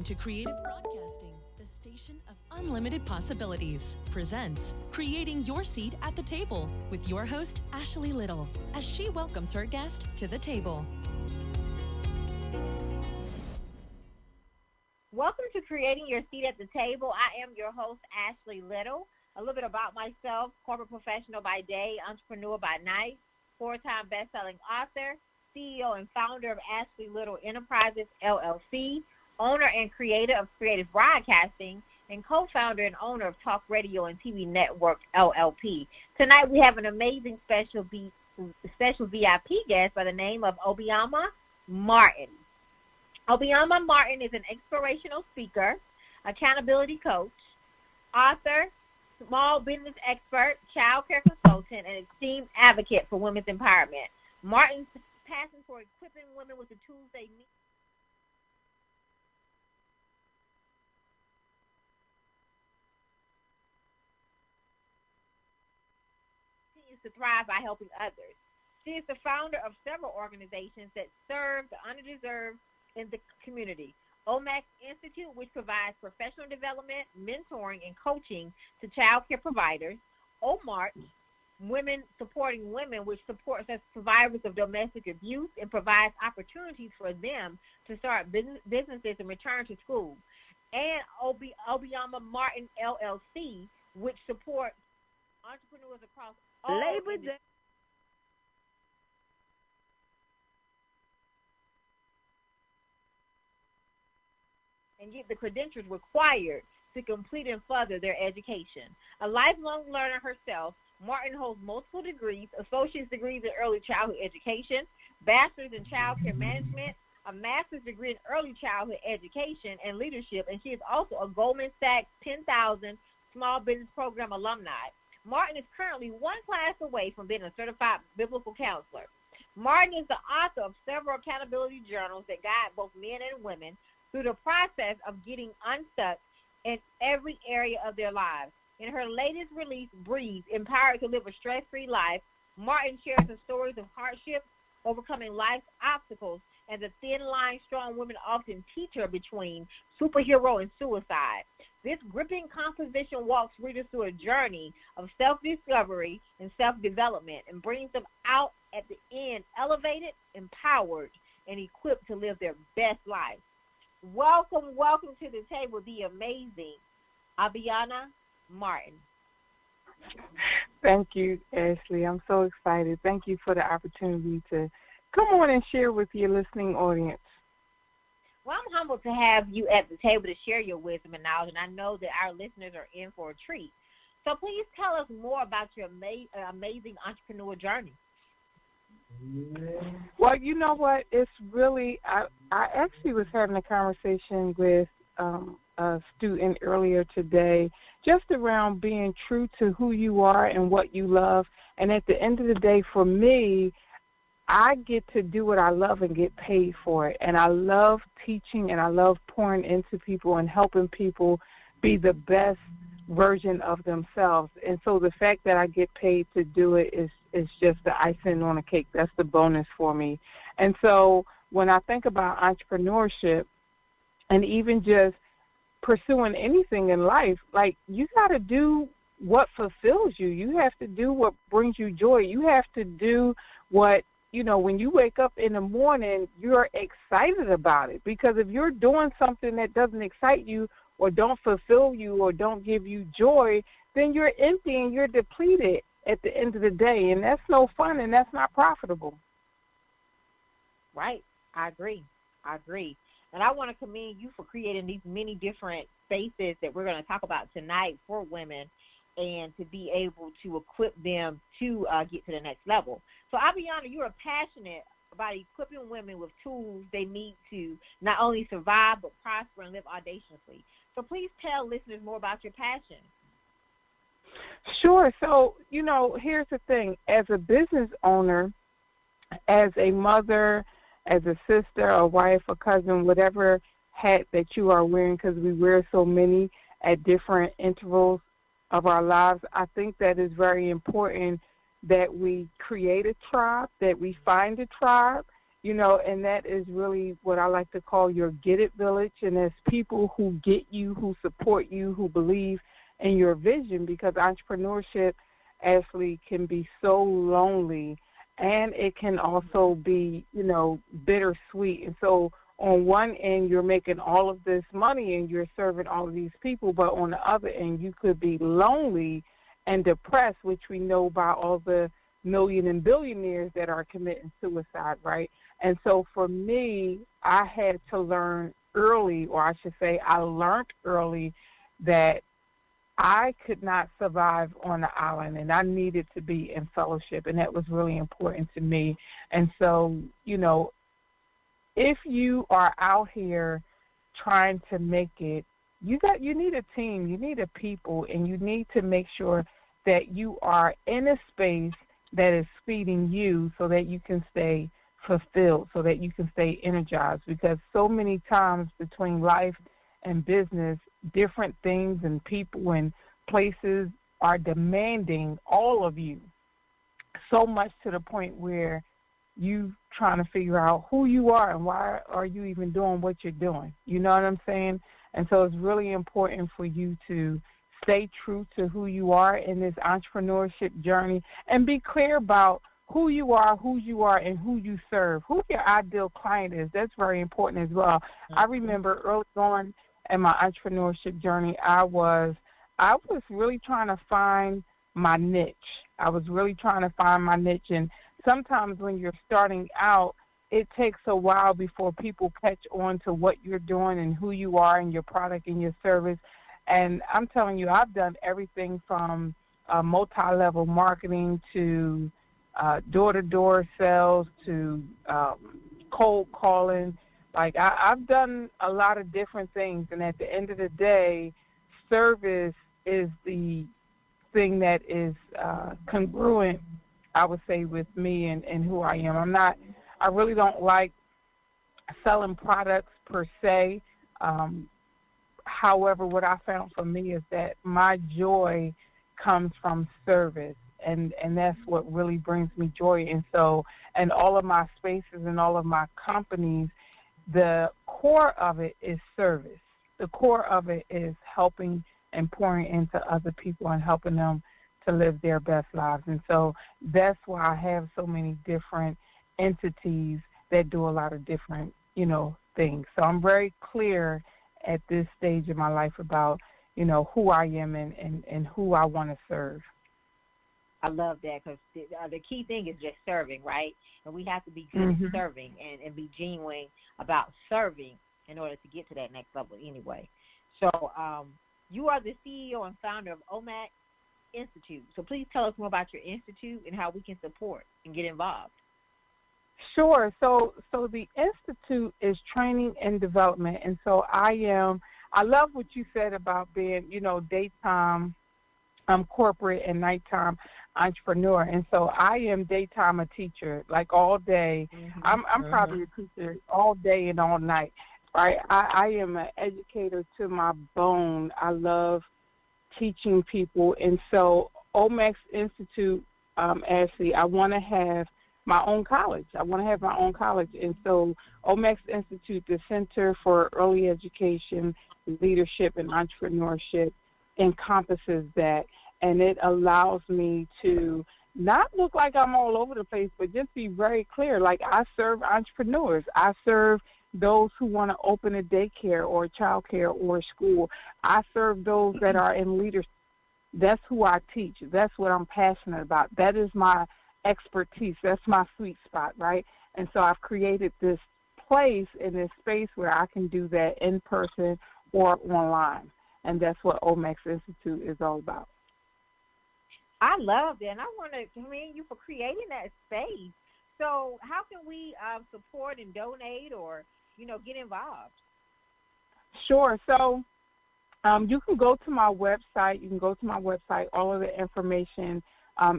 Welcome to Creative Broadcasting, the station of unlimited possibilities, presents Creating Your Seat at the Table with your host, Ashley Little, as she welcomes her guest to the table. Welcome to Creating Your Seat at the Table. I am your host, Ashley Little. A little bit about myself: corporate professional by day, entrepreneur by night, four-time best-selling author, CEO and founder of Ashley Little Enterprises, LLC, owner and creator of Creative Broadcasting, and co-founder and owner of Talk Radio and TV Network, LLP. Tonight we have an amazing special VIP guest by the name of Obioma Martin. Obioma Martin is an inspirational speaker, accountability coach, author, small business expert, childcare consultant, and esteemed advocate for women's empowerment. Martin's passion for equipping women with the tools they need continues to thrive by helping others. She is the founder of several organizations that serve the underserved in the community. OMAX Institute, which provides professional development, mentoring, and coaching to child care providers. OMART Women Supporting Women, which supports us survivors of domestic abuse and provides opportunities for them to start businesses and return to school. And Obioma Martin LLC, which supports entrepreneurs across all Labor Day. And get the credentials required to complete and further their education. A lifelong learner herself, Martin holds multiple degrees, associate's degrees in early childhood education, bachelor's in child care management, a master's degree in early childhood education and leadership, and she is also a Goldman Sachs 10,000 Small Business Program alumni. Martin is currently one class away from being a certified biblical counselor. Martin is the author of several accountability journals that guide both men and women through the process of getting unstuck in every area of their lives. In her latest release, Breathe, Empowered to Live a Stress-Free Life, Martin shares the stories of hardship, overcoming life's obstacles, and the thin line strong women often teach her between superhero and suicide. This gripping composition walks readers through a journey of self-discovery and self-development and brings them out at the end elevated, empowered, and equipped to live their best life. Welcome to the table, the amazing Obioma Martin. Thank you, Ashley. I'm so excited. Thank you for the opportunity to come on and share with your listening audience. Well, I'm humbled to have you at the table to share your wisdom and knowledge, and I know that our listeners are in for a treat. So please tell us more about your amazing entrepreneur journey. Well, you know what? It's really, I actually was having a conversation with a student earlier today just around being true to who you are and what you love. And at the end of the day, for me, I get to do what I love and get paid for it. And I love teaching and I love pouring into people and helping people be the best version of themselves. And so the fact that I get paid to do it is just the icing on the cake. That's the bonus for me. And so when I think about entrepreneurship and even just pursuing anything in life, like, you got to do what fulfills you. You have to do what brings you joy. You have to do what, when you wake up in the morning, you're excited about it. Because if you're doing something that doesn't excite you or don't fulfill you or don't give you joy, then you're empty and you're depleted at the end of the day. And that's no fun and that's not profitable. Right. I agree. And I want to commend you for creating these many different spaces that we're going to talk about tonight for women and to be able to equip them to get to the next level. So, Obioma, you are passionate about equipping women with tools they need to not only survive but prosper and live audaciously. So please tell listeners more about your passion. Sure. So, here's the thing. As a business owner, as a mother, as a sister, a wife, a cousin, whatever hat that you are wearing, because we wear so many at different intervals of our lives, I think that is very important that we create a tribe, that we find a tribe, And that is really what I like to call your get it village. And there's people who get you, who support you, who believe in your vision, because entrepreneurship actually can be so lonely, and it can also be, bittersweet. And so on one end, you're making all of this money and you're serving all of these people, but on the other end, you could be lonely and depressed, which we know by all the million and billionaires that are committing suicide, right? And so for me, I had to learn early, or I should say I learned early, that I could not survive on the island, and I needed to be in fellowship, and that was really important to me. And so, if you are out here trying to make it, you need a team, you need a people, and you need to make sure that you are in a space that is feeding you so that you can stay fulfilled, so that you can stay energized, because so many times between life and business, different things and people and places are demanding all of you so much to the point where you trying to figure out who you are and why are you even doing what you're doing. You know what I'm saying? And so it's really important for you to stay true to who you are in this entrepreneurship journey and be clear about who you are, and who you serve, who your ideal client is. That's very important as well. I remember early on in my entrepreneurship journey, I was really trying to find my niche. And sometimes when you're starting out, it takes a while before people catch on to what you're doing and who you are and your product and your service. And I'm telling you, I've done everything from multi-level marketing to door-to-door sales to cold calling. Like, I've done a lot of different things, and at the end of the day, service is the thing that is congruent, I would say, with me and who I am. I really don't like selling products per se. However, what I found for me is that my joy comes from service, and that's what really brings me joy. And so, in all of my spaces and all of my companies, the core of it is service. The core of it is helping and pouring into other people and helping them to live their best lives. And so that's why I have so many different entities that do a lot of different, things. So I'm very clear at this stage of my life about, who I am and who I want to serve. I love that, because the key thing is just serving, right? And we have to be good at serving and be genuine about serving in order to get to that next level anyway. So you are the CEO and founder of OMAX Institute. So please tell us more about your institute and how we can support and get involved. Sure. So the Institute is training and development. And so I love what you said about being, daytime corporate and nighttime entrepreneur. And so I am daytime a teacher, like all day. I'm probably a teacher all day and all night, right? I am an educator to my bone. I love teaching people. And so OMAX Institute, Ashley, I want to have my own college. And so OMAX Institute, the Center for Early Education, Leadership, and Entrepreneurship, encompasses that. And it allows me to not look like I'm all over the place, but just be very clear. Like, I serve entrepreneurs. I serve those who want to open a daycare or a childcare or a school. I serve those that are in leadership. That's who I teach. That's what I'm passionate about. That is my expertise. That's my sweet spot, right? And so I've created this place in this space where I can do that in person or online. And that's what OMAX Institute is all about. I love that, and I want to commend you for creating that space. So how can we support and donate or, get involved? Sure. So you can go to my website. All of the information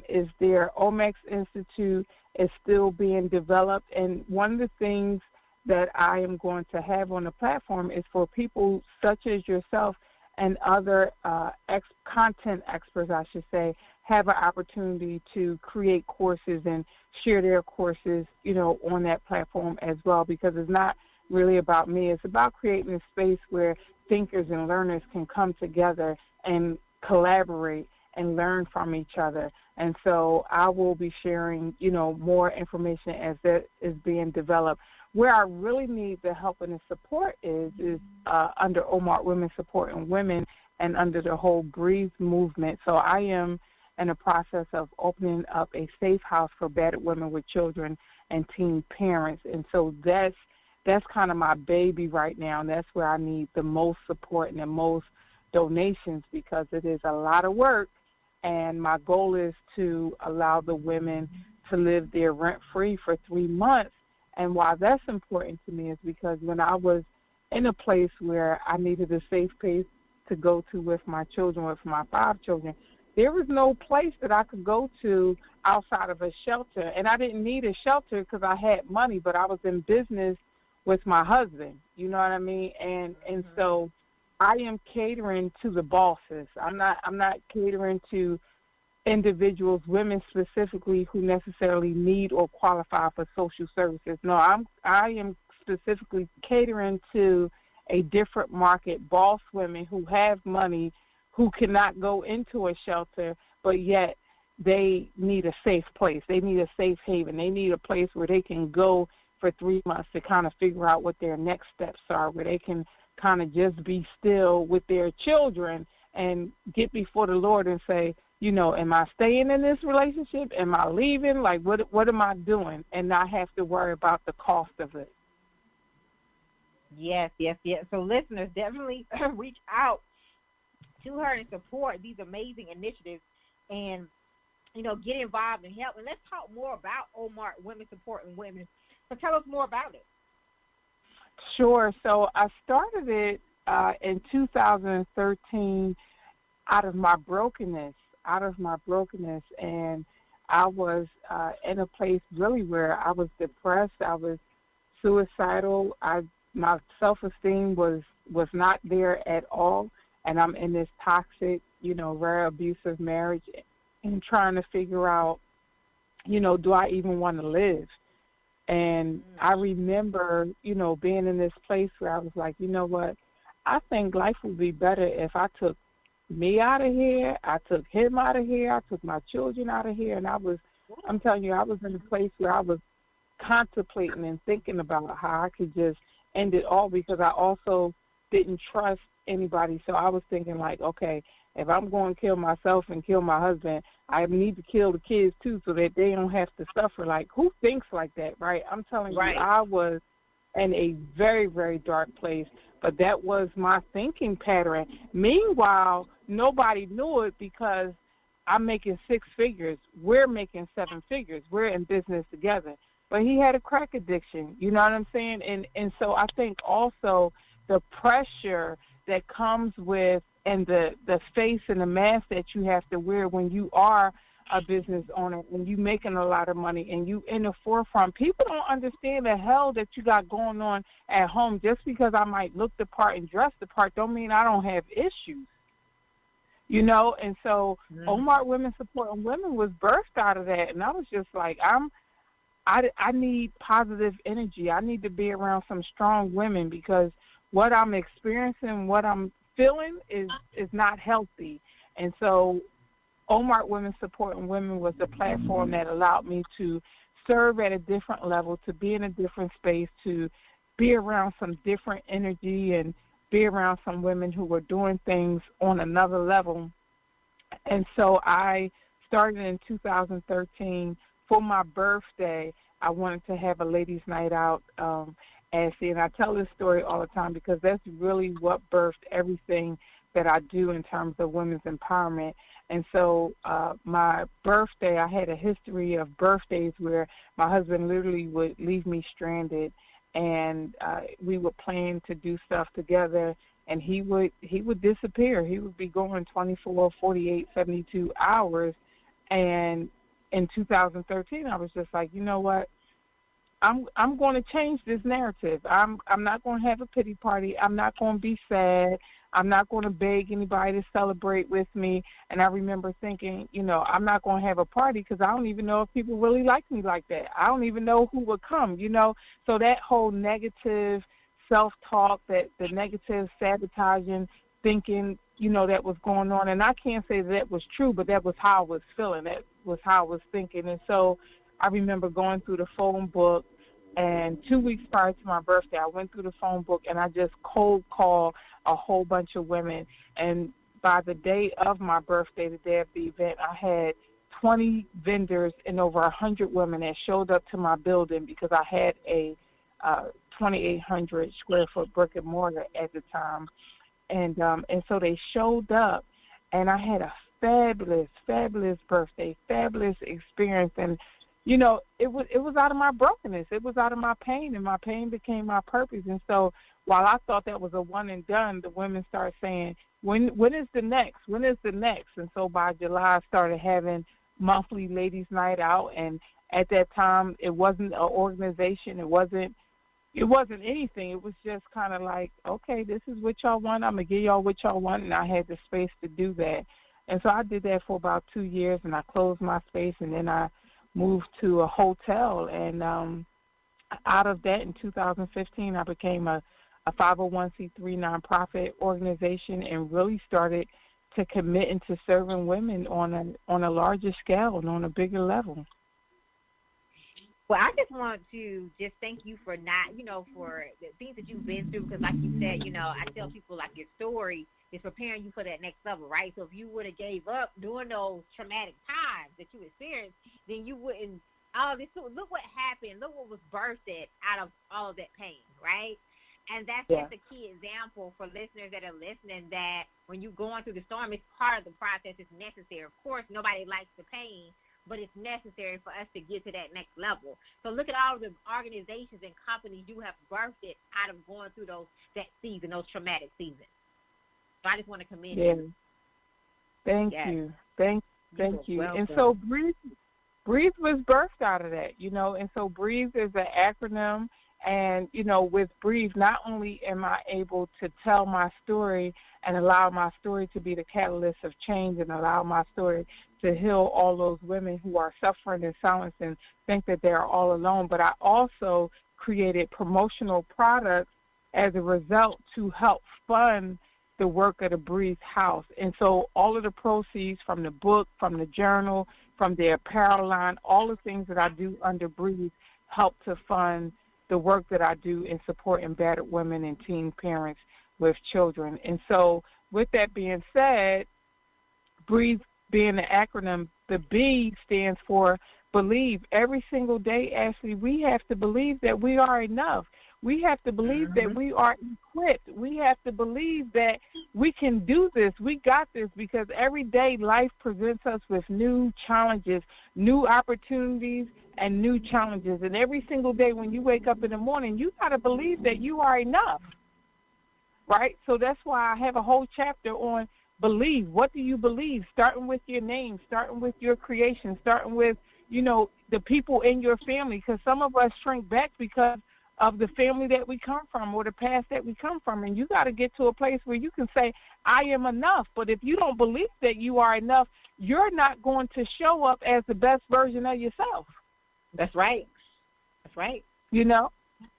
is there. OMAX Institute is still being developed, and one of the things that I am going to have on the platform is for people such as yourself and other content experts, I should say, have an opportunity to create courses and share their courses, on that platform as well, because it's not really about me. It's about creating a space where thinkers and learners can come together and collaborate and learn from each other. And so I will be sharing, more information as that is being developed. Where I really need the help and the support is under OMART Women Supporting Women and under the whole Breathe movement. So I am in the process of opening up a safe house for battered women with children and teen parents. And so that's kind of my baby right now, and that's where I need the most support and the most donations, because it is a lot of work, and my goal is to allow the women to live there rent-free for 3 months. And why that's important to me is because when I was in a place where I needed a safe place to go to with my children, with my 5 children, there was no place that I could go to outside of a shelter. And I didn't need a shelter because I had money, but I was in business with my husband, you know what I mean? And so I am catering to the bosses. I'm not catering to individuals, women specifically, who necessarily need or qualify for social services. No, I am specifically catering to a different market, boss women who have money, who cannot go into a shelter, but yet they need a safe place. They need a safe haven. They need a place where they can go for 3 months to kind of figure out what their next steps are, where they can kind of just be still with their children and get before the Lord and say, am I staying in this relationship? Am I leaving? Like, what am I doing? And not have to worry about the cost of it. Yes. So listeners, definitely reach out to her and support these amazing initiatives and, get involved and help. And let's talk more about OMART Women Supporting Women. So tell us more about it. Sure. So I started it in 2013 out of my brokenness, and I was in a place really where I was depressed. I was suicidal. My self-esteem was not there at all, and I'm in this toxic, very abusive marriage, and trying to figure out, do I even want to live? And I remember, being in this place where I was like, you know what, I think life would be better if I took me out of here, I took him out of here, I took my children out of here. And I'm telling you, I was in a place where I was contemplating and thinking about how I could just end it all, because I also didn't trust anybody. So I was thinking like, okay, if I'm going to kill myself and kill my husband, I need to kill the kids too so that they don't have to suffer. Like, who thinks like that, right? I'm telling you, I was in a very, very dark place, but that was my thinking pattern. Meanwhile, nobody knew it because I'm making 6 figures. We're making 7 figures. We're in business together. But he had a crack addiction, you know what I'm saying? And so I think also the pressure that comes with, and the face and the mask that you have to wear when you are a business owner and you making a lot of money and you in the forefront. People don't understand the hell that you got going on at home. Just because I might look the part and dress the part don't mean I don't have issues. And so OMART Women Supporting Women was birthed out of that, and I was just like, I need positive energy. I need to be around some strong women, because what I'm experiencing, what I'm feeling is not healthy. And so OMART Women Supporting Women was the platform that allowed me to serve at a different level, to be in a different space, to be around some different energy and be around some women who were doing things on another level. And so I started in 2013. For my birthday, I wanted to have a ladies' night out, Ashley, and I tell this story all the time because that's really what birthed everything that I do in terms of women's empowerment. And so my birthday, I had a history of birthdays where my husband literally would leave me stranded, and we would plan to do stuff together, and he would disappear. He would be going 24, 48, 72 hours. And in 2013, I was just like, you know what? I'm going to change this narrative. I'm not going to have a pity party. I'm not going to be sad. I'm not going to beg anybody to celebrate with me. And I remember thinking, I'm not going to have a party because I don't even know if people really like me like that. I don't even know who would come, So that whole negative self-talk, the negative sabotaging thinking, that was going on. And I can't say that was true, but that was how I was feeling. That was how I was thinking. And so I remember going through the phone book, and 2 weeks prior to my birthday, I went through the phone book and I just cold called a whole bunch of women. And by the day of my birthday, the day of the event, I had 20 vendors and over 100 women that showed up to my building because I had a 2,800 square foot brick and mortar at the time. And so they showed up, and I had a fabulous, fabulous birthday, fabulous experience. And, it was out of my brokenness. It was out of my pain, and my pain became my purpose. And so while I thought that was a one and done, the women started saying, when is the next? When is the next? And so by July, I started having monthly ladies' night out. And at that time, it wasn't an organization. It wasn't anything. It was just kind of like, okay, this is what y'all want. I'm going to give y'all what y'all want. And I had the space to do that. And so I did that for about 2 years, and I closed my space, and then I moved to a hotel. And out of that, in 2015, I became a 501c3 nonprofit organization and really started to commit into serving women on a larger scale and on a bigger level. Well, I just want to just thank you for for the things that you've been through, because like you said, I tell people like your story is preparing you for that next level, right? So if you would have gave up during those traumatic times that you experienced, then you wouldn't, look what happened, look what was birthed out of all of that pain, right? And that's just a key example for listeners that are listening, that when you're going through the storm, it's part of the process, it's necessary. Of course, nobody likes the pain, but it's necessary for us to get to that next level. So look at all the organizations and companies you have birthed out of going through that season, those traumatic seasons. So I just want to commend you. Thank you. Thank you. Welcome. And so Breathe was birthed out of that, and so Breathe is an acronym. And, with Breathe, not only am I able to tell my story and allow my story to be the catalyst of change and allow my story to heal all those women who are suffering in silence and think that they're all alone, but I also created promotional products as a result to help fund the work of the Breathe House. And so all of the proceeds from the book, from the journal, from the apparel line, all the things that I do under Breathe help to fund the work that I do in supporting battered women and teen parents with children. And so with that being said, Breathe being the acronym, the B stands for believe. Every single day, Ashley, we have to believe that we are enough. We have to believe that we are equipped. We have to believe that we can do this. We got this, because every day life presents us with new challenges, new opportunities, and new challenges. And every single day when you wake up in the morning, you got to believe that you are enough, right? So that's why I have a whole chapter on believe. What do you believe? Starting with your name, starting with your creation, starting with, the people in your family, because some of us shrink back because of the family that we come from or the past that we come from. And you got to get to a place where you can say, I am enough. But if you don't believe that you are enough, you're not going to show up as the best version of yourself. That's right. That's right.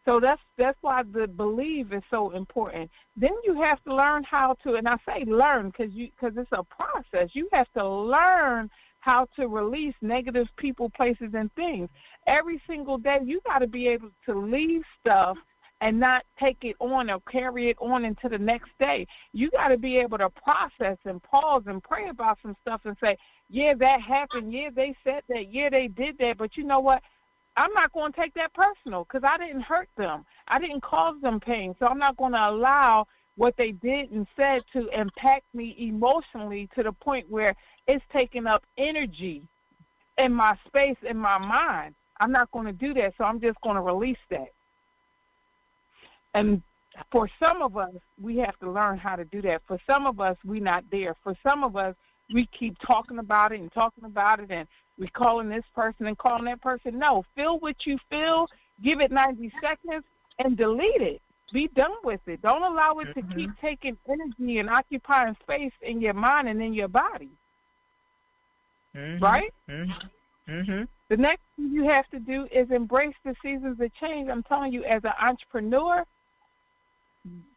So that's why the believe is so important. Then you have to learn how to, and I say learn because it's a process. You have to learn how to release negative people, places, and things. Every single day, you got to be able to leave stuff and not take it on or carry it on into the next day. You got to be able to process and pause and pray about some stuff and say, yeah, that happened. Yeah, they said that. Yeah, they did that. But you know what? I'm not going to take that personal because I didn't hurt them. I didn't cause them pain. So I'm not going to allow what they did and said to impact me emotionally to the point where it's taking up energy in my space, in my mind. I'm not going to do that, so I'm just going to release that. And for some of us, we have to learn how to do that. For some of us, we're not there. For some of us, we keep talking about it, and we calling this person and calling that person. No, feel what you feel, give it 90 seconds, and delete it. Be done with it. Don't allow it to keep taking energy and occupying space in your mind and in your body. Right? The next thing you have to do is embrace the seasons of change. I'm telling you, as an entrepreneur,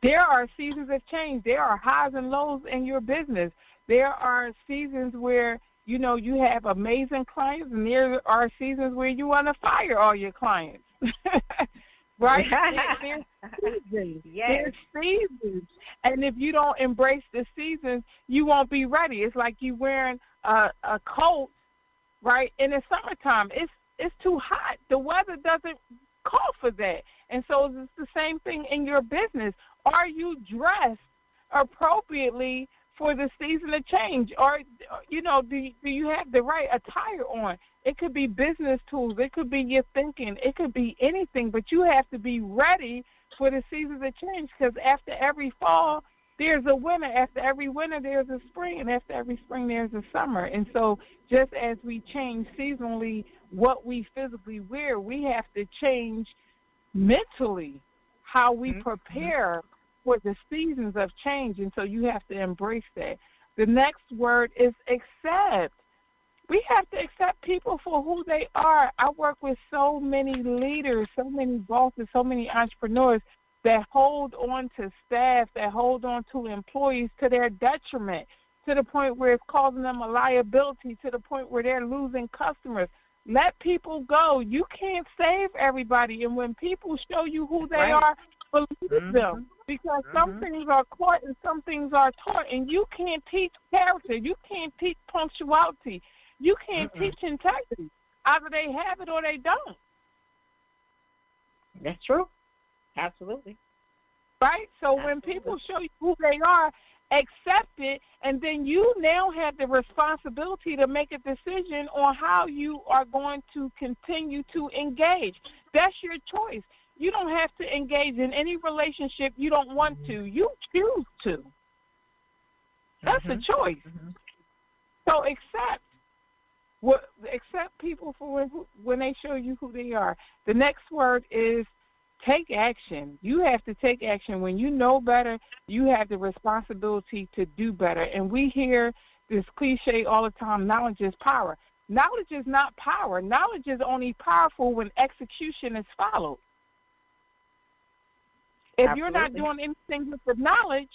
there are seasons of change. There are highs and lows in your business. There are seasons where, you know, you have amazing clients, and there are seasons where you want to fire all your clients. Right? There's seasons. Yes. There's seasons. And if you don't embrace the seasons, you won't be ready. It's like you wearing a coat, right, in the summertime. It's too hot. The weather doesn't call for that. And so it's the same thing in your business. Are you dressed appropriately for the season of change? Or, you know, do you have the right attire on? It could be business tools. It could be your thinking. It could be anything. But you have to be ready for the seasons of change, because after every fall, there's a winter. After every winter, there's a spring. And after every spring, there's a summer. And so just as we change seasonally what we physically wear, we have to change mentally how we prepare for the seasons of change. And so you have to embrace that. The next word is accept. We have to accept people for who they are. I work with so many leaders, so many bosses, so many entrepreneurs that hold on to staff, that hold on to employees to their detriment, to the point where it's causing them a liability, to the point where they're losing customers. Let people go. You can't save everybody. And when people show you who they are, believe them. Because some things are caught and some things are taught. And you can't teach character. You can't teach punctuality. You can't teach integrity. Either they have it or they don't. That's true. Absolutely. Right? So when people show you who they are, accept it, and then you now have the responsibility to make a decision on how you are going to continue to engage. That's your choice. You don't have to engage in any relationship you don't want to. You choose to. That's a choice. So accept people for when they show you who they are. The next word is take action. You have to take action. When you know better, you have the responsibility to do better. And we hear this cliche all the time, knowledge is power. Knowledge is not power. Knowledge is only powerful when execution is followed. If you're not doing anything with the knowledge,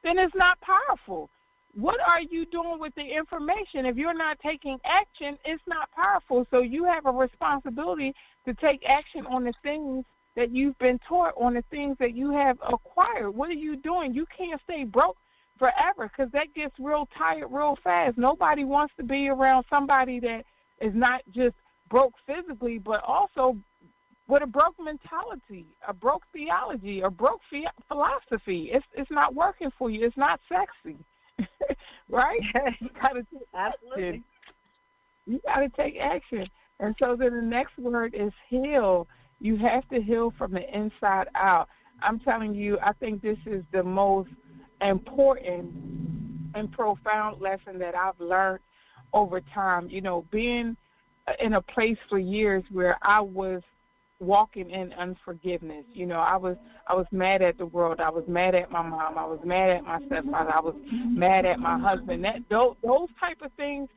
then it's not powerful. What are you doing with the information? If you're not taking action, it's not powerful. So you have a responsibility to take action on the things that you've been taught, on the things that you have acquired. What are you doing? You can't stay broke forever, because that gets real tired real fast. Nobody wants to be around somebody that is not just broke physically, but also with a broke mentality, a broke theology, a broke philosophy. It's not working for you. It's not sexy. Right? You gotta take action. You gotta take action. And so then the next word is heal. You have to heal from the inside out. I'm telling you, I think this is the most important and profound lesson that I've learned over time. You know, being in a place for years where I was walking in unforgiveness. You know, I was mad at the world. I was mad at my mom. I was mad at my stepfather. I was mad at my husband. Those type of things,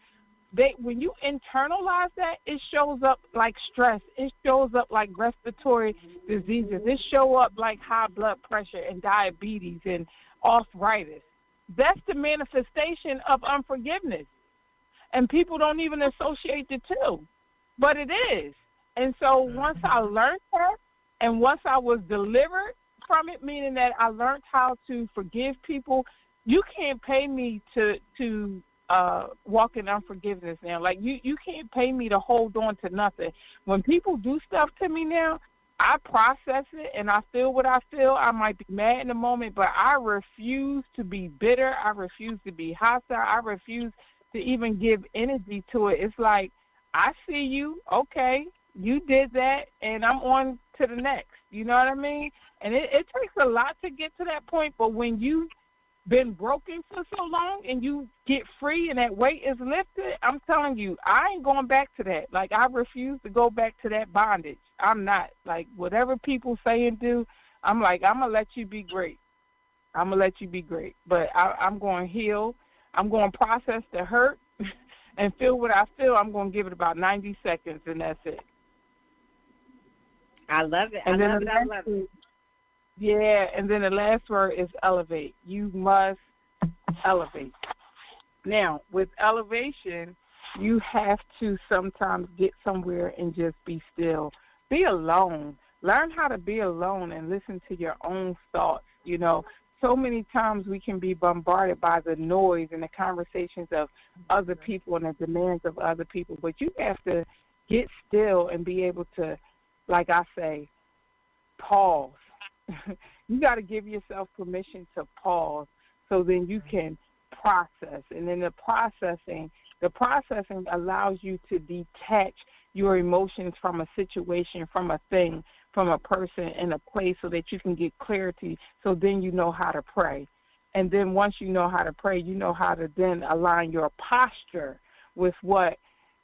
when you internalize that, it shows up like stress. It shows up like respiratory diseases. It shows up like high blood pressure and diabetes and arthritis. That's the manifestation of unforgiveness. And people don't even associate the two, but it is. And so once I learned that, and once I was delivered from it, meaning that I learned how to forgive people, you can't pay me to walk in unforgiveness now. Like, you can't pay me to hold on to nothing. When people do stuff to me now, I process it and I feel what I feel. I might be mad in the moment, but I refuse to be bitter. I refuse to be hostile. I refuse to even give energy to it. It's like, I see you, okay, you did that, and I'm on to the next. You know what I mean? And it takes a lot to get to that point, but when you've been broken for so long and you get free and that weight is lifted, I'm telling you, I ain't going back to that. Like, I refuse to go back to that bondage. I'm not. Like, whatever people say and do, I'm like, I'm going to let you be great. I'm going to let you be great. But I'm going to heal. I'm going to process the hurt and feel what I feel. I'm going to give it about 90 seconds, and that's it. I love it. And I love it. Yeah, and then the last word is elevate. You must elevate. Now, with elevation, you have to sometimes get somewhere and just be still. Be alone. Learn how to be alone and listen to your own thoughts. You know, so many times we can be bombarded by the noise and the conversations of other people and the demands of other people. But you have to get still and be able to, like I say, pause. You got to give yourself permission to pause so then you can process. And then the processing allows you to detach your emotions from a situation, from a thing, from a person, in a place, so that you can get clarity, so then you know how to pray. And then once you know how to pray, you know how to then align your posture with what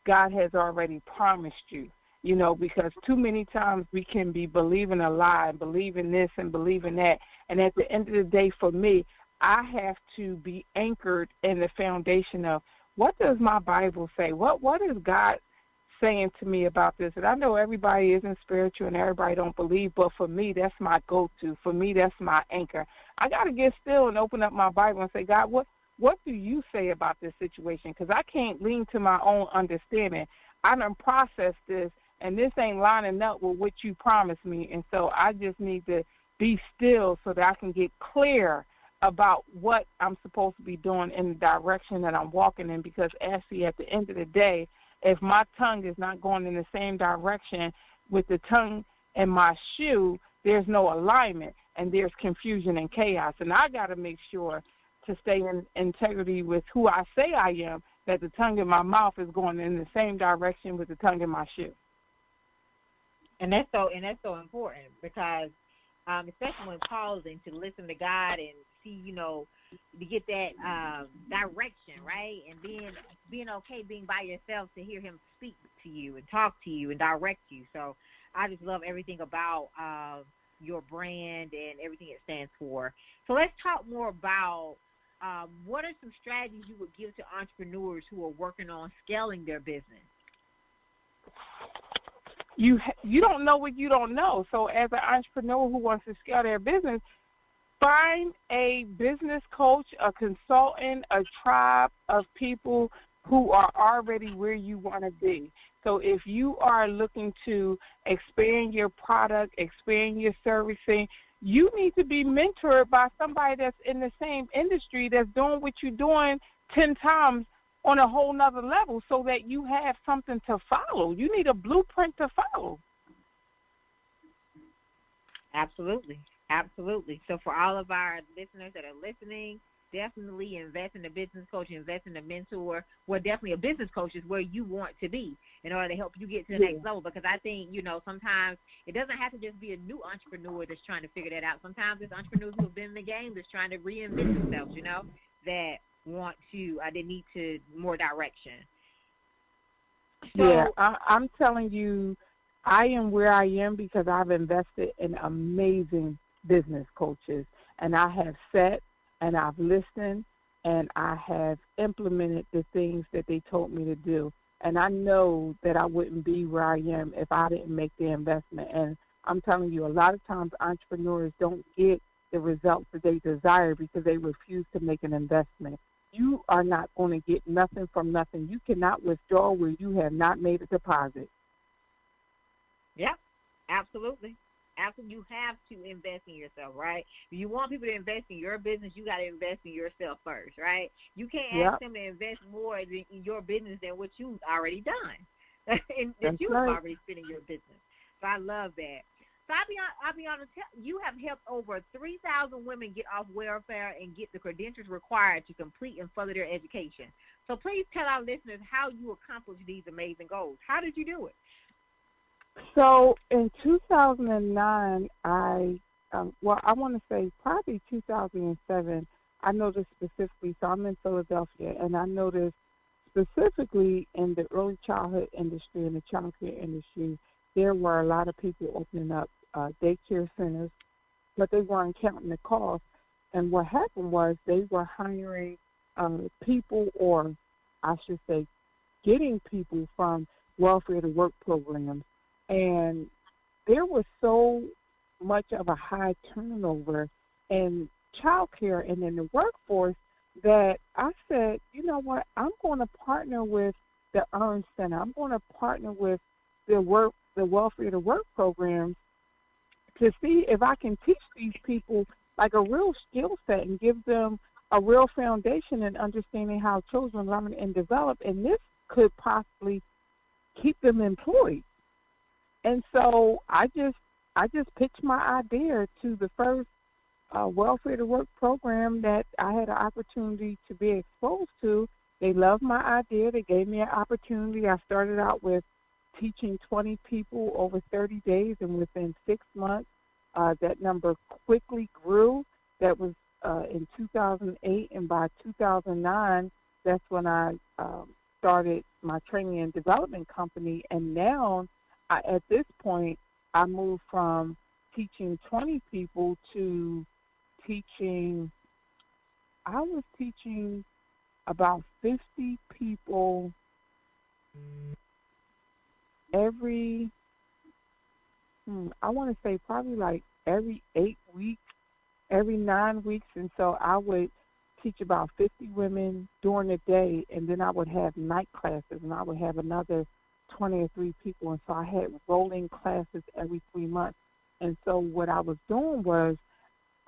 God has already promised you. You know, because too many times we can be believing a lie and believing this and believing that. And at the end of the day, for me, I have to be anchored in the foundation of, what does my Bible say? What is God saying to me about this? And I know everybody isn't spiritual and everybody don't believe, but for me, that's my go-to. For me, that's my anchor. I got to get still and open up my Bible and say, God, what do you say about this situation? Because I can't lean to my own understanding. I done processed this, and this ain't lining up with what you promised me. And so I just need to be still so that I can get clear about what I'm supposed to be doing in the direction that I'm walking in. Because actually, at the end of the day, if my tongue is not going in the same direction with the tongue in my shoe, there's no alignment, and there's confusion and chaos. And I got to make sure to stay in integrity with who I say I am, that the tongue in my mouth is going in the same direction with the tongue in my shoe. And that's so important, because especially when pausing to listen to God and see, you know, to get that direction, right? And being okay being by yourself to hear him speak to you and talk to you and direct you. So I just love everything about your brand and everything it stands for. So let's talk more about what are some strategies you would give to entrepreneurs who are working on scaling their business? You don't know what you don't know. So as an entrepreneur who wants to scale their business, find a business coach, a consultant, a tribe of people who are already where you want to be. So if you are looking to expand your product, expand your servicing, you need to be mentored by somebody that's in the same industry that's doing what you're doing 10 times on a whole nother level, so that you have something to follow. You need a blueprint to follow. Absolutely. Absolutely. So for all of our listeners that are listening, definitely invest in a business coach, invest in a mentor. Well, definitely a business coach is where you want to be in order to help you get to the next level. Because I think, you know, sometimes it doesn't have to just be a new entrepreneur that's trying to figure that out. Sometimes it's entrepreneurs who have been in the game that's trying to reinvent themselves, you know, that want to, they need to more direction. So, yeah, I'm telling you, I am where I am because I've invested in amazing business coaches, and I have sat and I've listened and I have implemented the things that they told me to do. And I know that I wouldn't be where I am if I didn't make the investment. And I'm telling you, a lot of times entrepreneurs don't get the results that they desire because they refuse to make an investment. You are not going to get nothing from nothing. You cannot withdraw where you have not made a deposit. Yeah, absolutely. Absolutely. You have to invest in yourself, right? If you want people to invest in your business, you got to invest in yourself first, right? You can't ask them to invest more in your business than what you've already done, and that you've already spent in your business. So I love that. So I'll be honest, you have helped over 3,000 women get off welfare and get the credentials required to complete and further their education. So please tell our listeners how you accomplished these amazing goals. How did you do it? So in 2009, I want to say probably 2007, I noticed specifically, so I'm in Philadelphia, and I noticed specifically in the early childhood industry and the childcare industry, there were a lot of people opening up daycare centers but they weren't counting the cost. And what happened was they were hiring people, or I should say getting people from welfare to work programs. And there was so much of a high turnover in childcare and in the workforce that I said, you know what, I'm going to partner with the Earn Center. I'm going to partner with the welfare to work programs to see if I can teach these people like a real skill set and give them a real foundation in understanding how children learn and develop, and this could possibly keep them employed. And so I just pitched my idea to the first welfare to work program that I had an opportunity to be exposed to. They loved my idea. They gave me an opportunity. I started out with teaching 20 people over 30 days, and within 6 months, that number quickly grew. That was in 2008, and by 2009, that's when I started my training and development company. And now, at this point, I moved from teaching 20 people to teaching, I was teaching about 50 people every, I want to say probably like every 8 weeks, every 9 weeks. And so I would teach about 50 women during the day, and then I would have night classes, and I would have another 20 or 3 people. And so I had rolling classes every 3 months. And so what I was doing was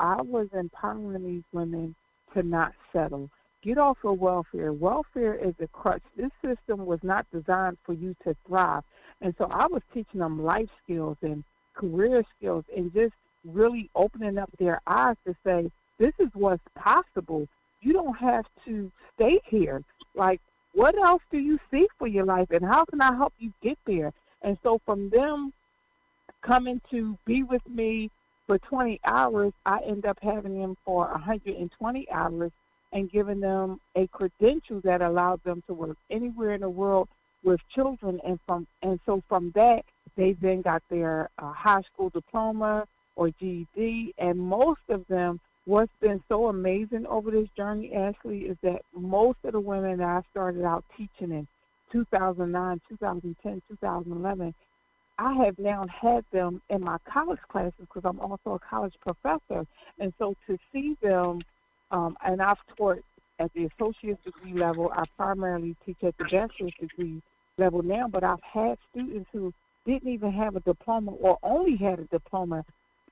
I was empowering these women to not settle. Get off of welfare. Welfare is a crutch. This system was not designed for you to thrive. And so I was teaching them life skills and career skills and just really opening up their eyes to say, this is what's possible. You don't have to stay here. Like, what else do you see for your life, and how can I help you get there? And so from them coming to be with me for 20 hours, I end up having them for 120 hours and giving them a credential that allowed them to work anywhere in the world with children. And so from that, they then got their high school diploma or GED. And most of them, what's been so amazing over this journey, Ashley, is that most of the women that I started out teaching in 2009, 2010, 2011, I have now had them in my college classes because I'm also a college professor. And so to see them, and I've taught at the associate's degree level. I primarily teach at the bachelor's degree level now, but I've had students who didn't even have a diploma or only had a diploma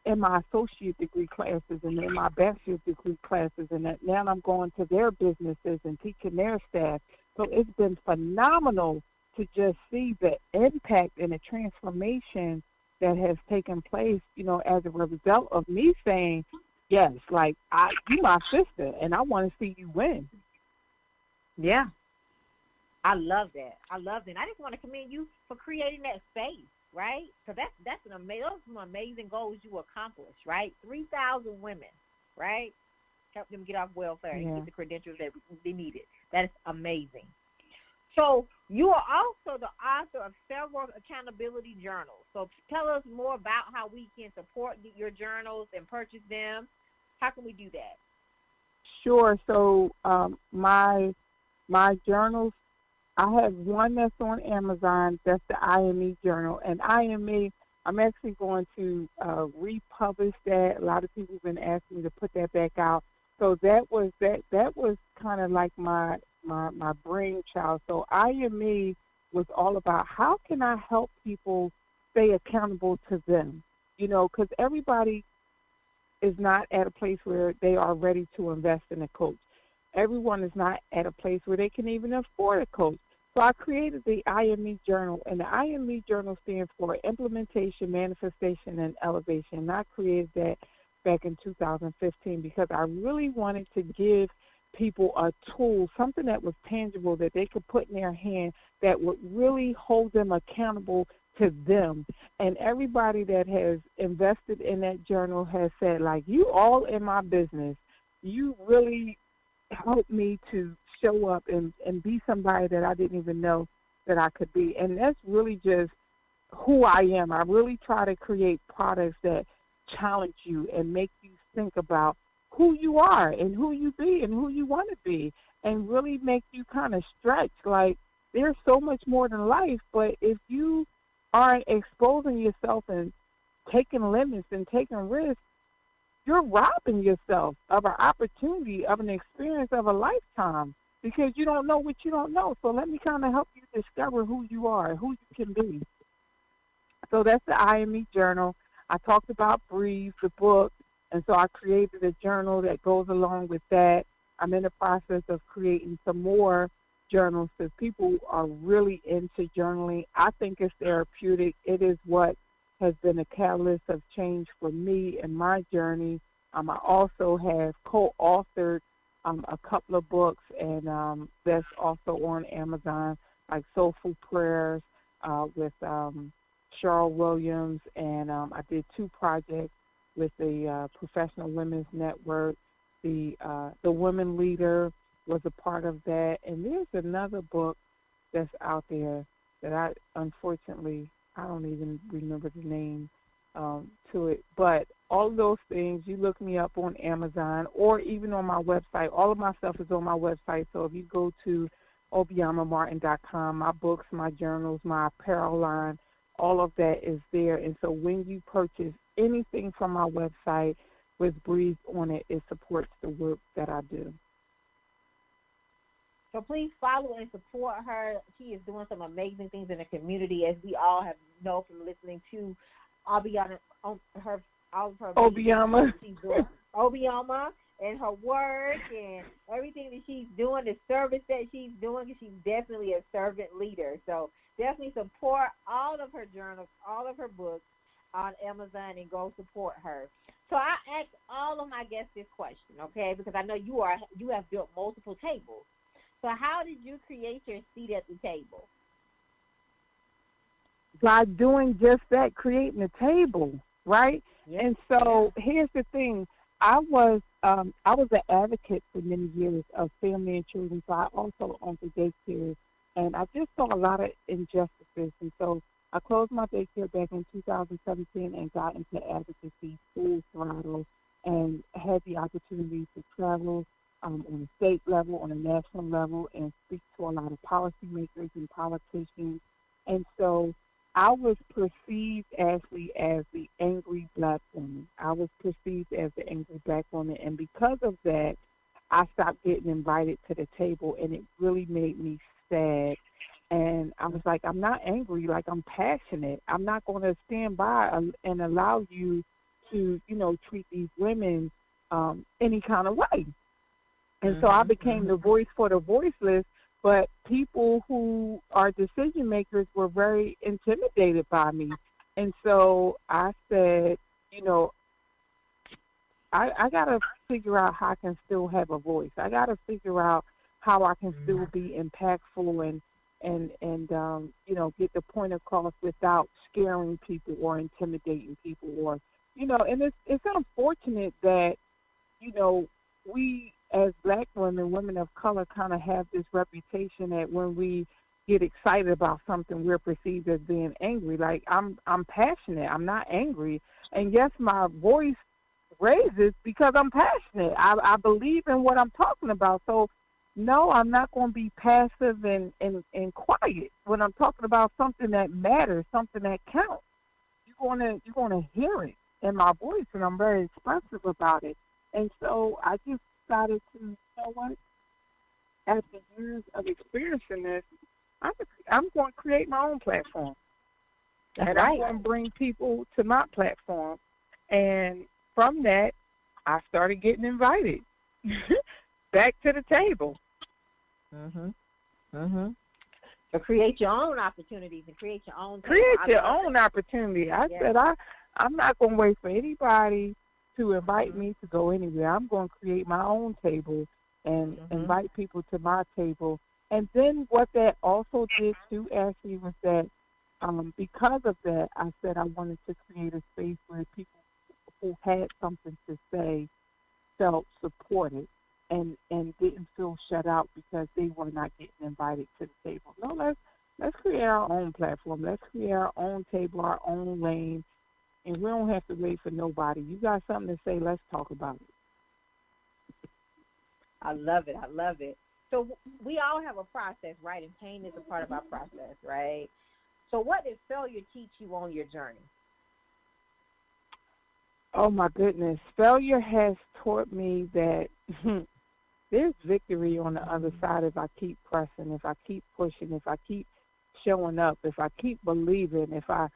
in my associate degree classes and in my bachelor's degree classes, and that now I'm going to their businesses and teaching their staff. So it's been phenomenal to just see the impact and the transformation that has taken place, you know, as a result of me saying, yes, like, you my sister, and I want to see you win. Yeah. I love that. I love that. I just want to commend you for creating that space, right? Because that's those are some amazing goals you accomplished, right? 3,000 women, right? Help them get off welfare and get the credentials that they needed. That is amazing. So you are also the author of several accountability journals. So tell us more about how we can support your journals and purchase them. How can we do that? Sure. So my journals, I have one that's on Amazon. That's the IME journal. And IME, I'm actually going to republish that. A lot of people have been asking me to put that back out. So that was kind of like my brainchild. So IME was all about how can I help people stay accountable to them, you know, because everybody is not at a place where they are ready to invest in a coach. Everyone is not at a place where they can even afford a coach. So I created the IME Journal, and the IME Journal stands for Implementation, Manifestation, and Elevation. And I created that back in 2015 because I really wanted to give people a tool, something that was tangible that they could put in their hand that would really hold them accountable to them. And everybody that has invested in that journal has said, like, you all in my business, you really helped me to show up and be somebody that I didn't even know that I could be. And that's really just who I am. I really try to create products that challenge you and make you think about who you are and who you be and who you want to be, and really make you kind of stretch. Like, there's so much more than life, but if you aren't exposing yourself and taking limits and taking risks, you're robbing yourself of an opportunity, of an experience of a lifetime, because you don't know what you don't know. So let me kind of help you discover who you are, who you can be. So that's the IME journal. I talked about Breathe, the book, and so I created a journal that goes along with that. I'm in the process of creating some more journals because people are really into journaling. I think it's therapeutic. It is what has been a catalyst of change for me and my journey. I also have co-authored a couple of books, and that's also on Amazon, like Soulful Prayers with Cheryl Williams, and I did 2 projects with the Professional Women's Network. The Women Leader was a part of that, and there's another book that's out there that I don't even remember the name to it. But all of those things, you look me up on Amazon or even on my website. All of my stuff is on my website. So if you go to ObiomaMartin.com, my books, my journals, my apparel line, all of that is there. And so when you purchase anything from my website with Breathe on it, it supports the work that I do. So please follow and support her. She is doing some amazing things in the community, as we all have know from listening to Obioma, all of her Obioma. She's doing Obioma and her work and everything that she's doing, the service that she's doing. She's definitely a servant leader. So definitely support all of her journals, all of her books on Amazon, and go support her. So I ask all of my guests this question, okay, because I know you have built multiple tables. So how did you create your seat at the table? By doing just that, creating a table, right? Yes. And so here's the thing. I was an advocate for many years of family and children, so I also owned a daycare, and I just saw a lot of injustices. And so I closed my daycare back in 2017 and got into advocacy full throttle, and had the opportunity to travel on a state level, on a national level, and speak to a lot of policymakers and politicians. And so I was perceived, Ashley, as the angry black woman. I was perceived as the angry black woman. And because of that, I stopped getting invited to the table, and it really made me sad. And I was like, I'm not angry, like, I'm passionate. I'm not going to stand by and allow you to, treat these women any kind of way. And so I became the voice for the voiceless, but people who are decision makers were very intimidated by me. And so I said, I got to figure out how I can still have a voice. I got to figure out how I can still be impactful and get the point across without scaring people or intimidating people, or, and it's unfortunate that, we as black women of color, kind of have this reputation that when we get excited about something, we're perceived as being angry. Like, I'm passionate. I'm not angry. And yes, my voice raises because I'm passionate. I believe in what I'm talking about. So no, I'm not going to be passive and quiet when I'm talking about something that matters, something that counts. You're going to hear it in my voice, and I'm very expressive about it. And so I just decided to, after years of experiencing this, I'm going to create my own platform. And I'm going to bring people to my platform. And from that, I started getting invited back to the table. So create your own opportunities and create your own table. Create your own opportunity. I said I'm not going to wait for anybody to invite me to go anywhere. I'm going to create my own table and invite people to my table. And then what that also did too, Ashley, was that because of that, I said I wanted to create a space where people who had something to say felt supported and didn't feel shut out because they were not getting invited to the table. No, let's create our own platform. Let's create our own table, our own lane, and we don't have to wait for nobody. You got something to say, let's talk about it. I love it. I love it. So we all have a process, right? And pain is a part of our process, right? So what did failure teach you on your journey? Oh, my goodness. Failure has taught me that there's victory on the other side if I keep pressing, if I keep pushing, if I keep showing up, if I keep believing, if I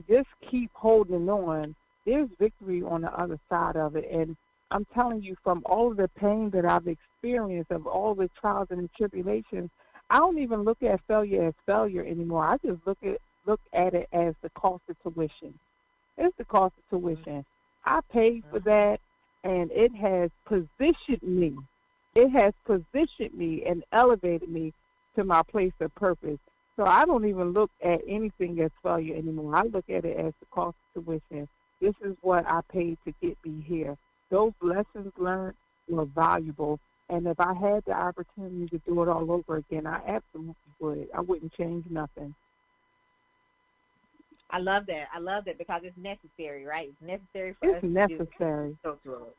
just keep holding on, there's victory on the other side of it. And I'm telling you, from all of the pain that I've experienced, of all the trials and the tribulations, I don't even look at failure as failure anymore. I just look at it as the cost of tuition. It's the cost of tuition. I paid for that, and it has positioned me. It has positioned me and elevated me to my place of purpose. So I don't even look at anything as failure anymore. I look at it as the cost of tuition. This is what I paid to get me here. Those lessons learned were valuable, and if I had the opportunity to do it all over again, I absolutely would. I wouldn't change nothing. I love that. I love that because it's necessary, right? It's necessary for us to go through it.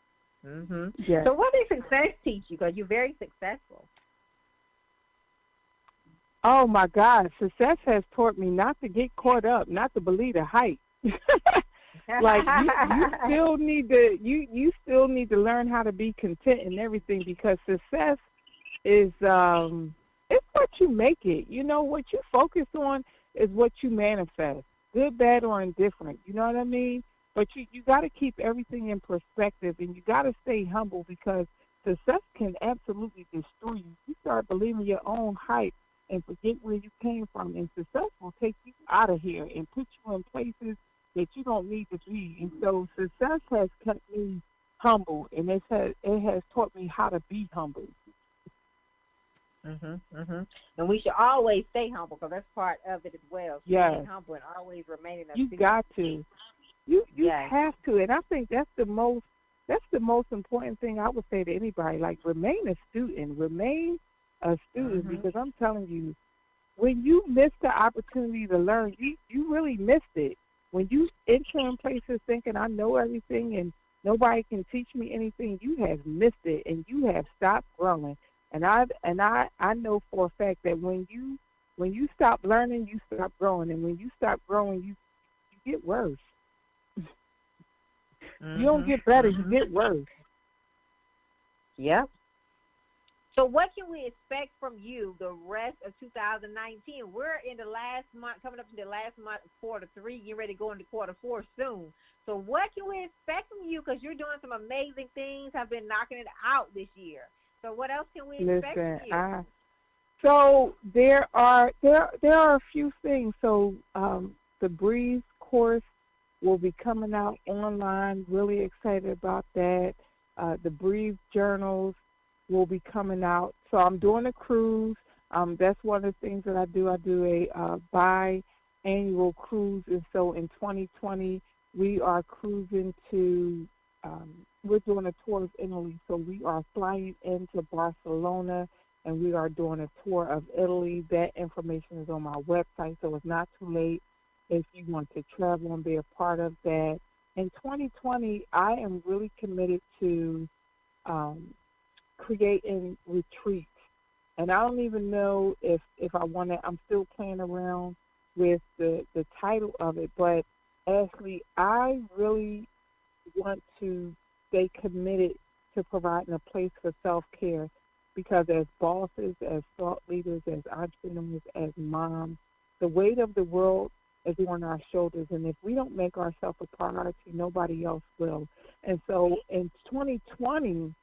Mm-hmm. Yes. So what did success teach you? Because you're very successful. Oh, my God. Success has taught me not to get caught up, not to believe the hype. Like, you still need to you still need to learn how to be content in everything, because success is it's what you make it. You know, what you focus on is what you manifest. Good, bad, or indifferent. You know what I mean? But you got to keep everything in perspective, and you got to stay humble, because success can absolutely destroy you. You start believing your own hype and forget where you came from, and success will take you out of here and put you in places that you don't need to be. And so success has kept me humble, and it has taught me how to be humble. And we should always stay humble, because that's part of it as well. Yes. Staying humble and always remaining a You student. got to. You Yes. have to, and I think that's the most important thing I would say to anybody. Like, remain a student, because I'm telling you, when you miss the opportunity to learn, you really missed it. When you enter in places thinking I know everything and nobody can teach me anything, you have missed it, and you have stopped growing. And I know for a fact that when you stop learning, you stop growing, and when you stop growing, you get worse. You don't get better, you get worse. Yep. So what can we expect from you the rest of 2019? We're in the last month, coming up to the last month of quarter 3, getting ready to go into quarter 4 soon. So what can we expect from you? Because you're doing some amazing things, have been knocking it out this year. So what else can we expect from you? So there are a few things. So the Breathe course will be coming out online. Really excited about that. The Breathe journals will be coming out. So I'm doing a cruise. That's one of the things that I do. I do a biannual cruise, and so in 2020 we are cruising to. We're doing a tour of Italy, so we are flying into Barcelona, and we are doing a tour of Italy. That information is on my website, so it's not too late if you want to travel and be a part of that. In 2020, I am really committed to creating retreats, and I don't even know if I want to. I'm still playing around with the title of it, but Ashley, I really want to stay committed to providing a place for self-care, because as bosses, as thought leaders, as entrepreneurs, as moms, the weight of the world is on our shoulders, and if we don't make ourselves a priority, nobody else will. And so in 2020,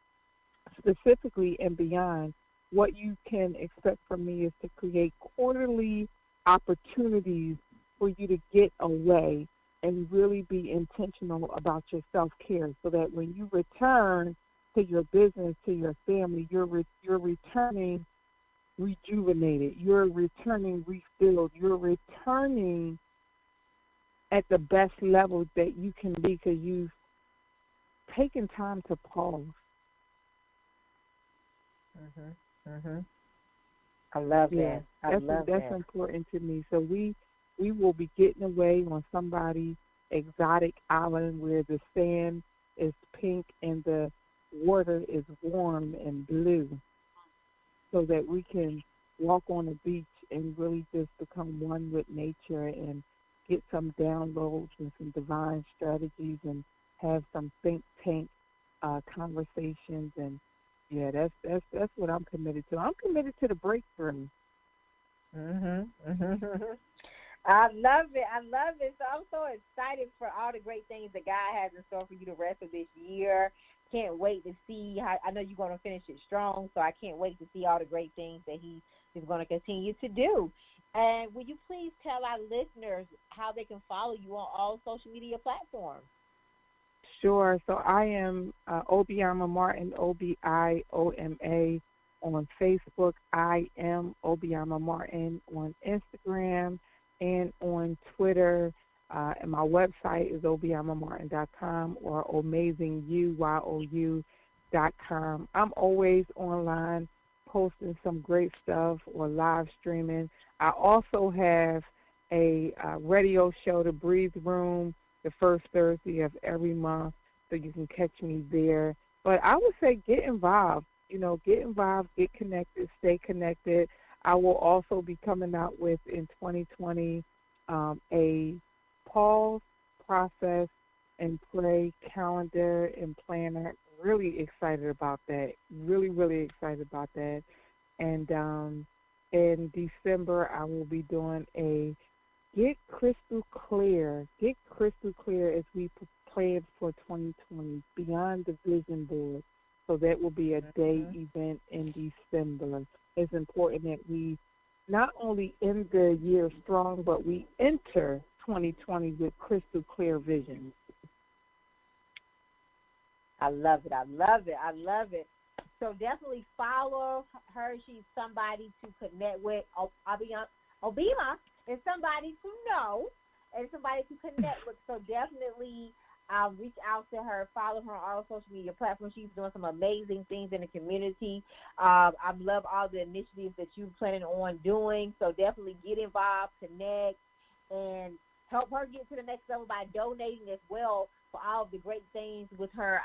specifically and beyond, what you can expect from me is to create quarterly opportunities for you to get away and really be intentional about your self-care, so that when you return to your business, to your family, you're returning rejuvenated, you're returning refilled, you're returning at the best level that you can be, because you've taken time to pause. I love that. I love that. That's important to me. So we will be getting away on somebody exotic island where the sand is pink and the water is warm and blue, so that we can walk on the beach and really just become one with nature and get some downloads and some divine strategies and have some think tank conversations. And yeah, that's what I'm committed to. I'm committed to the breakthrough. I love it. So I'm so excited for all the great things that God has in store for you the rest of this year. Can't wait to see how, I know you're going to finish it strong, so I can't wait to see all the great things that he is going to continue to do. And will you please tell our listeners how they can follow you on all social media platforms? Sure. So I am Obioma Martin, Obioma, on Facebook. I am Obioma Martin on Instagram and on Twitter. And my website is obiomamartin.com or amazingyou.com. I'm always online posting some great stuff or live streaming. I also have a radio show, The Breathe Room, the first Thursday of every month, so you can catch me there. But I would say get involved. Get involved, get connected, stay connected. I will also be coming out with, in 2020, a pause, process, and pray calendar and planner. Really excited about that. Really, really excited about that. And in December, I will be doing a Get Crystal Clear as we plan for 2020, Beyond the Vision Board. So that will be a day event in December. It's important that we not only end the year strong, but we enter 2020 with crystal clear vision. I love it. So definitely follow her. She's somebody to connect with. Obioma is somebody to know and somebody to connect with. So definitely reach out to her, follow her on all social media platforms. She's doing some amazing things in the community. I love all the initiatives that you're planning on doing. So definitely get involved, connect, and help her get to the next level by donating as well for all of the great things with her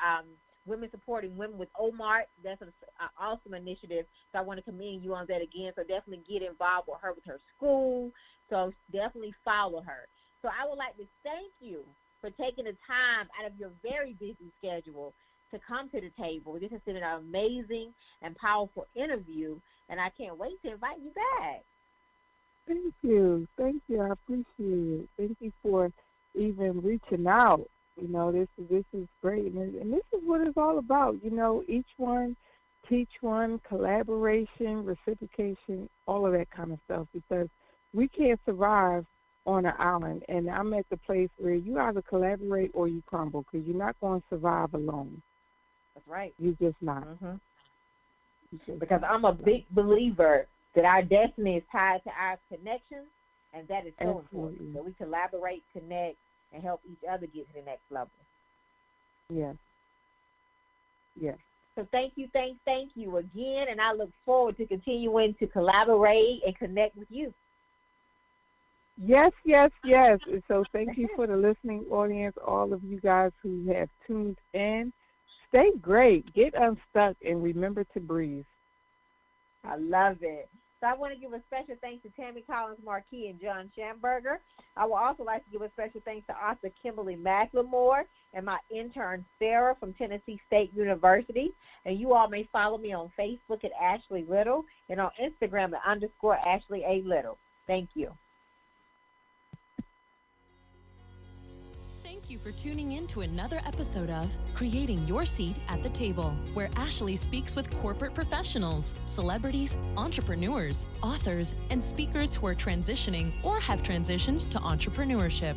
Women Supporting Women with OMART. That's an awesome initiative. So I want to commend you on that again. So definitely get involved with her school. So definitely follow her. So I would like to thank you for taking the time out of your very busy schedule to come to the table. This has been an amazing and powerful interview, and I can't wait to invite you back. Thank you. I appreciate it. Thank you for even reaching out. This is great, and this is what it's all about. Each one, teach one, collaboration, reciprocation, all of that kind of stuff, because we can't survive on an island, and I'm at the place where you either collaborate or you crumble, because you're not going to survive alone. That's right. You're just not. Because I'm a big believer that our destiny is tied to our connections, and that is so important. That we collaborate, connect, and help each other get to the next level. Yes. So thank you again, and I look forward to continuing to collaborate and connect with you. Yes. And so thank you for the listening audience, all of you guys who have tuned in. Stay great, get unstuck, and remember to breathe. I love it. So I want to give a special thanks to Tammy Collins Marquis and John Schamberger. I would also like to give a special thanks to author Kimberly McLemore and my intern Sarah from Tennessee State University. And you all may follow me on Facebook at Ashley Little and on Instagram at _Ashley A. Little. Thank you. Thank you for tuning in to another episode of Creating Your Seat at the Table, where Ashley speaks with corporate professionals, celebrities, entrepreneurs, authors, and speakers who are transitioning or have transitioned to entrepreneurship.